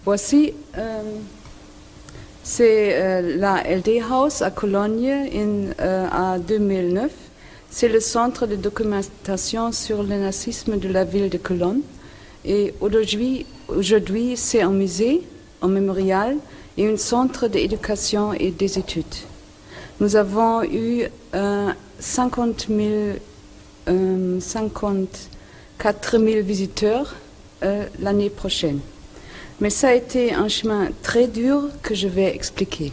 Voici, c'est la LD House à Cologne en 2009. C'est le centre de documentation sur le nazisme de la ville de Cologne. Et aujourd'hui, c'est un musée, un mémorial et un centre d'éducation et des études. Nous avons eu 54 000 visiteurs l'année prochaine. Mais ça a été un chemin très dur que je vais expliquer.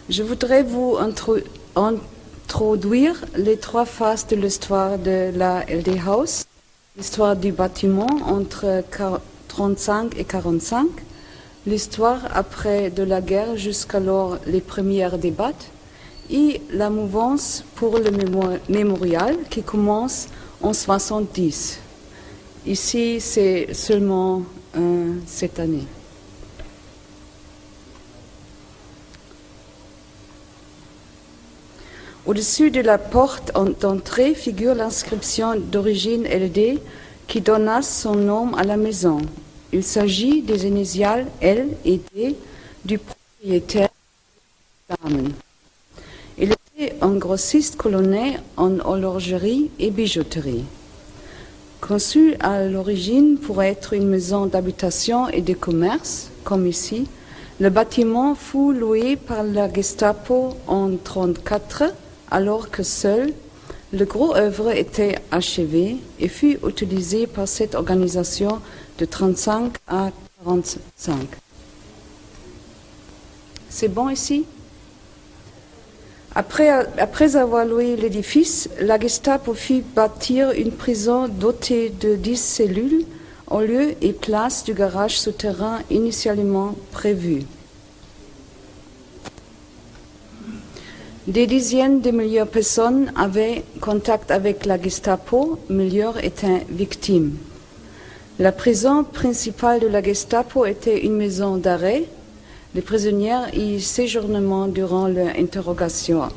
Je voudrais vous introduire les trois phases de l'histoire de la LD House. L'histoire du bâtiment entre 1935 et 1945, l'histoire après de la guerre jusqu'alors les premiers débats, et la mouvance pour le mémorial qui commence en 1970. Ici, c'est seulement cette année. Au-dessus de la porte d'entrée figure l'inscription d'origine LD qui donna son nom à la maison. Il s'agit des initiales L et D du propriétaire Damen. Il était un grossiste colonnais en horlogerie et bijouterie. Conçu à l'origine pour être une maison d'habitation et de commerce, comme ici, le bâtiment fut loué par la Gestapo en 1934, alors que seul le gros œuvre était achevé et fut utilisé par cette organisation de 1935 à 1945. C'est bon ici? Après avoir loué l'édifice, la Gestapo fit bâtir une prison dotée de 10 cellules en lieu et place du garage souterrain initialement prévu. Des dizaines de milliers de personnes avaient contact avec la Gestapo, millions étaient victimes. La prison principale de la Gestapo était une maison d'arrêt. Les prisonnières y séjournaient durant leur interrogatoire.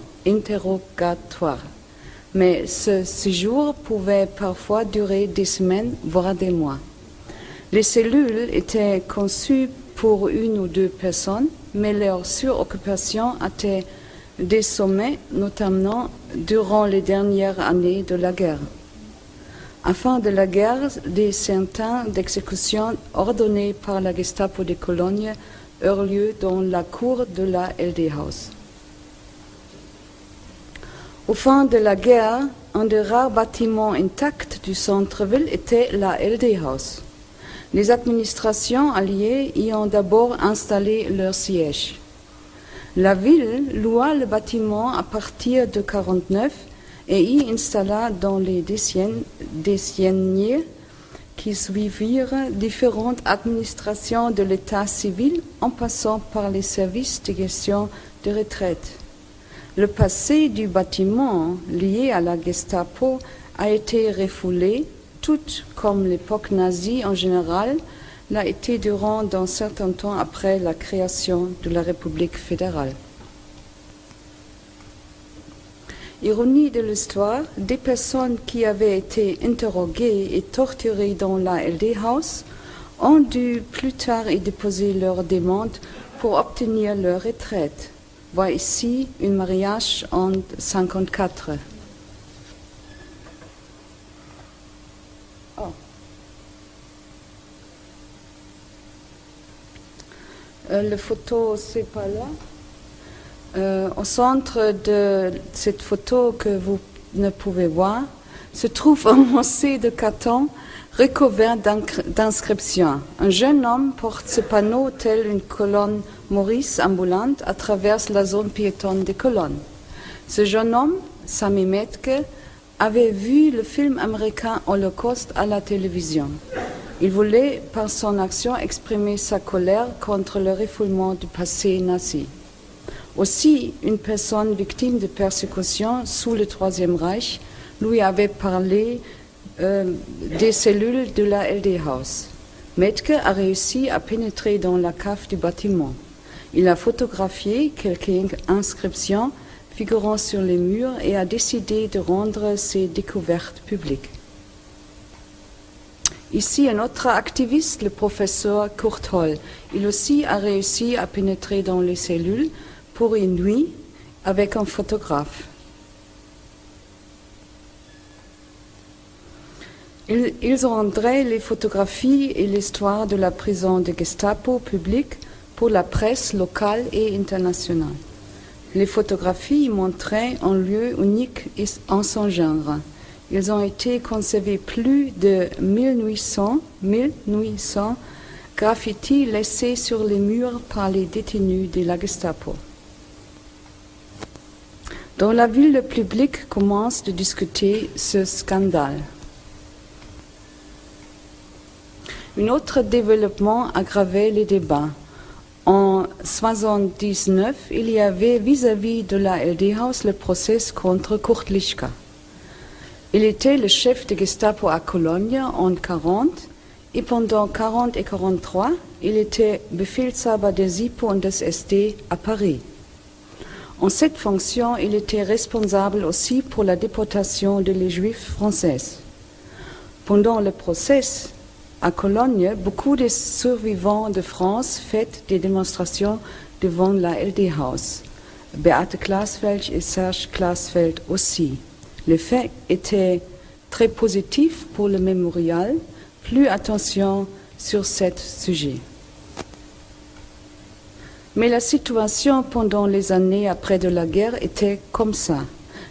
Mais ce séjour pouvait parfois durer des semaines, voire des mois. Les cellules étaient conçues pour une ou deux personnes, mais leur suroccupation était des sommets, notamment durant les dernières années de la guerre. À la fin de la guerre, des centaines d'exécutions ordonnées par la Gestapo de Cologne eurent lieu dans la cour de la LD House. Au fin de la guerre, un des rares bâtiments intacts du centre-ville était la LD House. Les administrations alliées y ont d'abord installé leur siège. La ville loua le bâtiment à partir de 1949 et y installa dans les décennies qui suivirent différentes administrations de l'État civil en passant par les services de gestion de retraite. Le passé du bâtiment lié à la Gestapo a été refoulé, tout comme l'époque nazie en général l'a été durant un certain temps après la création de la République fédérale. Ironie de l'histoire, des personnes qui avaient été interroguées et torturées dans la LD House ont dû plus tard y déposer leur demande pour obtenir leur retraite. Voici ici un mariage en 1954. La photo, c'est pas là. Au centre de cette photo que vous ne pouvez voir, se trouve un morceau de carton recouvert d'inscriptions. Un jeune homme porte ce panneau tel une colonne Maurice ambulante à travers la zone piétonne de Cologne. Ce jeune homme, Sami Metke, avait vu le film américain Holocauste à la télévision. Il voulait, par son action, exprimer sa colère contre le refoulement du passé nazi. Aussi, une personne victime de persécution sous le Troisième Reich lui avait parlé des cellules de la LD House. Metke a réussi à pénétrer dans la cave du bâtiment. Il a photographié quelques inscriptions figurant sur les murs et a décidé de rendre ses découvertes publiques. Ici, un autre activiste, le professeur Kurt Holl. Il aussi a réussi à pénétrer dans les cellules pour une nuit avec un photographe. Ils rendraient les photographies et l'histoire de la prison de Gestapo publique pour la presse locale et internationale. Les photographies montraient un lieu unique en son genre. Ils ont été conservés plus de 1800 graffitis laissés sur les murs par les détenus de la Gestapo. Dans la ville, le public commence à discuter ce scandale. Un autre développement aggravait les débats. En 1979, il y avait vis-à-vis de la LD-Haus le procès contre Kurt Lischka. Il était le chef de Gestapo à Cologne en 1940 et pendant 1940 et 1943, il était Befehlshaber des SIPO und des SD à Paris. En cette fonction, il était responsable aussi pour la déportation des Juifs français. Pendant le procès, à Cologne, beaucoup de survivants de France faisaient des démonstrations devant la LD-Haus. Beate Glasfeld et Serge Glasfeld aussi. L'effet était très positif pour le mémorial. Plus attention sur ce sujet. Mais la situation pendant les années après de la guerre était comme ça.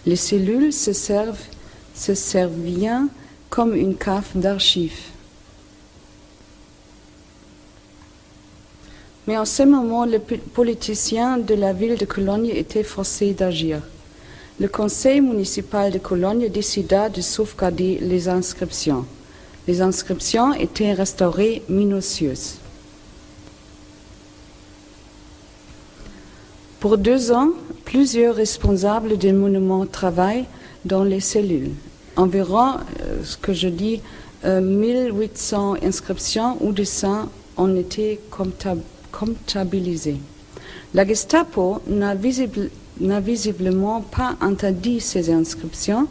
Les cellules se servient comme une cave d'archives. Mais en ce moment, les politiciens de la ville de Cologne étaient forcés d'agir. Le conseil municipal de Cologne décida de sauvegarder les inscriptions. Les inscriptions étaient restaurées minutieuses. Pour 2 ans, plusieurs responsables des monuments travaillent dans les cellules. Environ, 1800 inscriptions ou dessins ont été comptabilisés. La Gestapo n'a visiblement pas interdit ces inscriptions,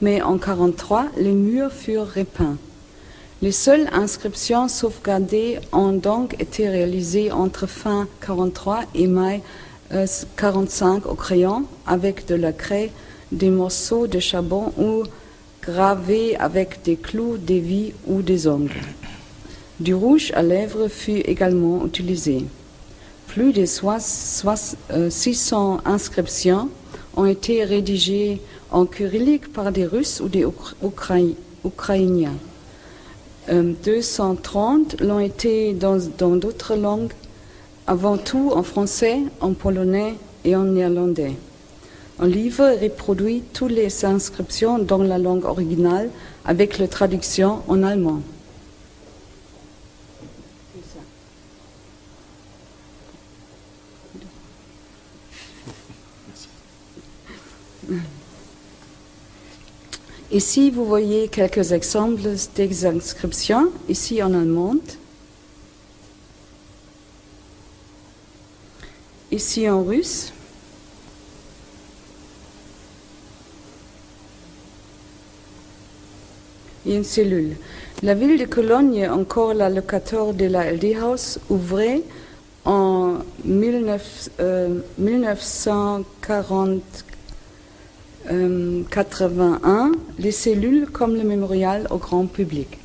mais en 1943, les murs furent repeints. Les seules inscriptions sauvegardées ont donc été réalisées entre fin 1943 et mai 1945 au crayon, avec de la craie, des morceaux de charbon ou gravés avec des clous, des vis ou des ongles. Du rouge à lèvres fut également utilisé. Plus de 600 inscriptions ont été rédigées en cyrillique par des Russes ou des Ukrainiens. 230 l'ont été dans d'autres langues, avant tout en français, en polonais et en néerlandais. Un livre reproduit toutes les inscriptions dans la langue originale avec la traduction en allemand. Ici, vous voyez quelques exemples des inscriptions, ici en allemand, ici en russe, et une cellule. La ville de Cologne, encore la locataire de la LD-Haus, ouvrait en 1981 les cellules comme le mémorial au grand public.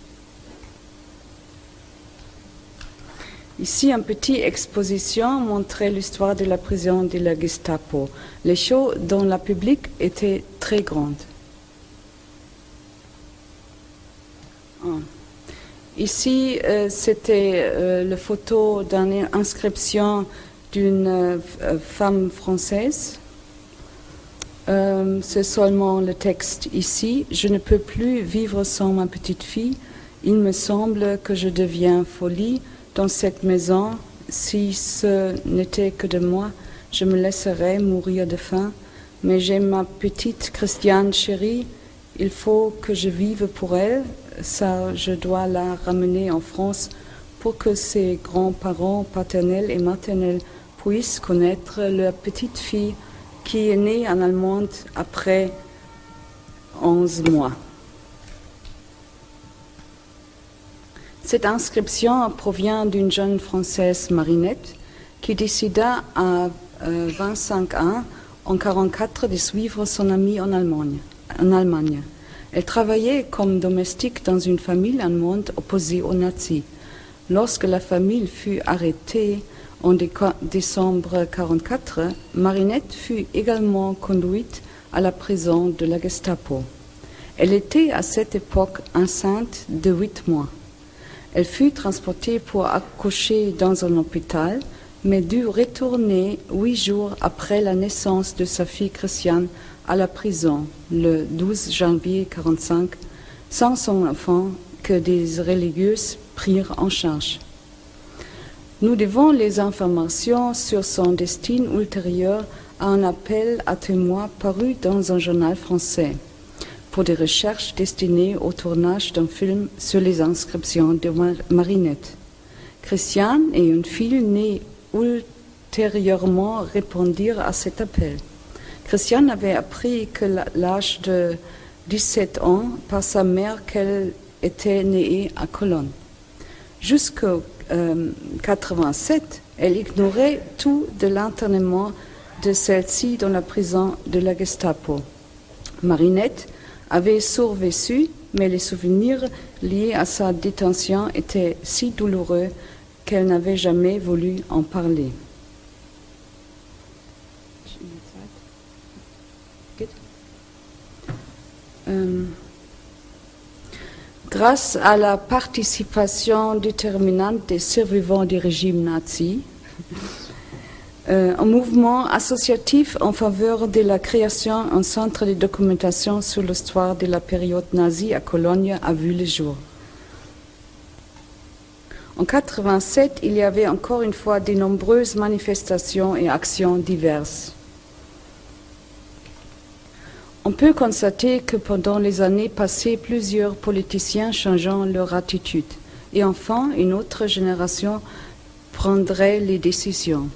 Ici, une petite exposition montrait l'histoire de la prison de la Gestapo. Les shows dans le public étaient très grandes. Ici, c'était la photo d'une inscription d'une femme française. C'est seulement le texte ici. Je ne peux plus vivre sans ma petite fille. Il me semble que je deviens folie dans cette maison. Si ce n'était que de moi, je me laisserais mourir de faim. Mais j'ai ma petite Christiane chérie. Il faut que je vive pour elle. Ça, je dois la ramener en France pour que ses grands-parents paternels et maternels puissent connaître leur petite fille qui est née en Allemagne après 11 mois. Cette inscription provient d'une jeune Française, Marinette, qui décida à 25 ans, en 1944, de suivre son amie en Allemagne. Elle travaillait comme domestique dans une famille allemande opposée aux nazis. Lorsque la famille fut arrêtée en décembre 1944, Marinette fut également conduite à la prison de la Gestapo. Elle était à cette époque enceinte de 8 mois. Elle fut transportée pour accoucher dans un hôpital, mais dut retourner 8 jours après la naissance de sa fille Christiane à la prison, le 12 janvier 1945, sans son enfant que des religieuses prirent en charge. Nous devons les informations sur son destin ultérieur à un appel à témoins paru dans un journal français pour des recherches destinées au tournage d'un film sur les inscriptions de Marinette. Christiane et une fille née ultérieurement répondirent à cet appel. Christiane avait appris que l'âge de 17 ans par sa mère qu'elle était née à Cologne. Jusqu'en 1987, elle ignorait tout de l'internement de celle-ci dans la prison de la Gestapo. Marinette avait survécu, mais les souvenirs liés à sa détention étaient si douloureux qu'elle n'avait jamais voulu en parler. Grâce à la participation déterminante des survivants du régime nazi, un mouvement associatif en faveur de la création d'un centre de documentation sur l'histoire de la période nazie à Cologne a vu le jour. En 1987, il y avait encore une fois de nombreuses manifestations et actions diverses. On peut constater que pendant les années passées, plusieurs politiciens changeant leur attitude. Et enfin, une autre génération prendrait les décisions.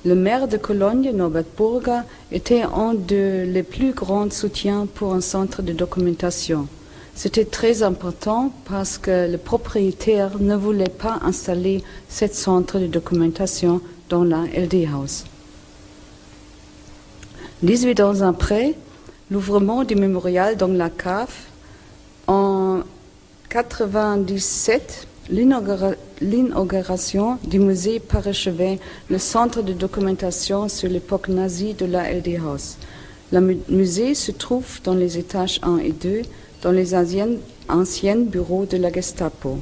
Le maire de Cologne, Norbert Burger, était un des plus grands soutiens pour un centre de documentation. C'était très important parce que le propriétaire ne voulait pas installer ce centre de documentation dans la LD-House. 18 ans après, l'ouvrement du mémorial dans la cave, en 1997, l'inauguration du musée parachevait le centre de documentation sur l'époque nazie de la LD-House. Le musée se trouve dans les étages 1 et 2, dans les anciens bureaux de la Gestapo.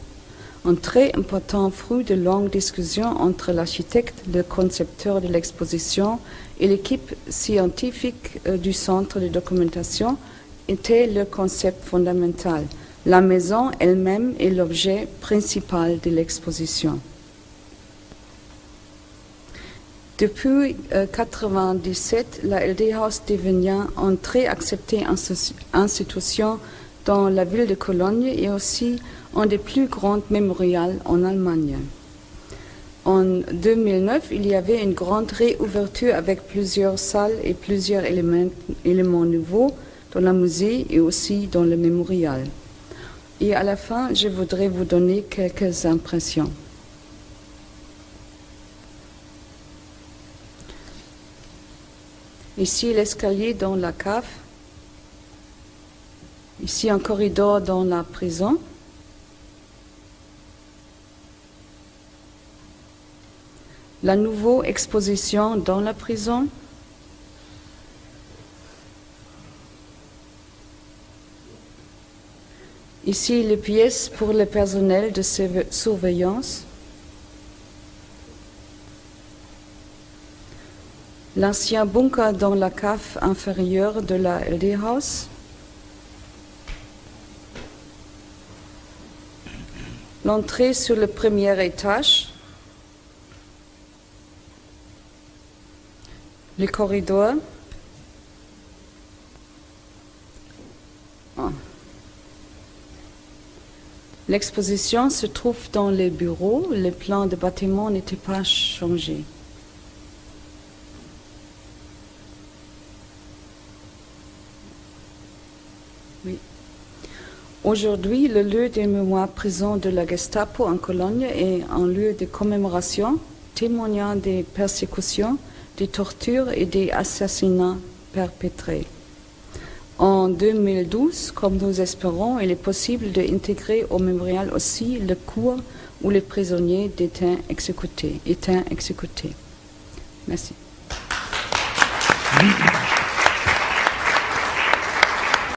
Un très important fruit de longues discussions entre l'architecte, le concepteur de l'exposition et l'équipe scientifique du centre de documentation était le concept fondamental. La maison elle-même est l'objet principal de l'exposition. Depuis 1997, la LD-House devient une très acceptée institution dans la ville de Cologne et aussi un des plus grands mémorials en Allemagne. En 2009, il y avait une grande réouverture avec plusieurs salles et plusieurs éléments nouveaux dans le musée et aussi dans le mémorial. Et à la fin, je voudrais vous donner quelques impressions. Ici, l'escalier dans la cave. Ici, un corridor dans la prison. La nouvelle exposition dans la prison. Ici, les pièces pour le personnel de surveillance. L'ancien bunker dans la cave inférieure de la LD-House. L'entrée sur le premier étage. Le corridor. L'exposition se trouve dans les bureaux. Les plans de bâtiment n'étaient pas changés. Oui. Aujourd'hui, le lieu des mémoires prison de la Gestapo en Cologne est un lieu de commémoration, témoignant des persécutions, des tortures et des assassinats perpétrés. En 2012, comme nous espérons, il est possible d'intégrer au mémorial aussi le cours où les prisonniers étaient exécutés. Merci.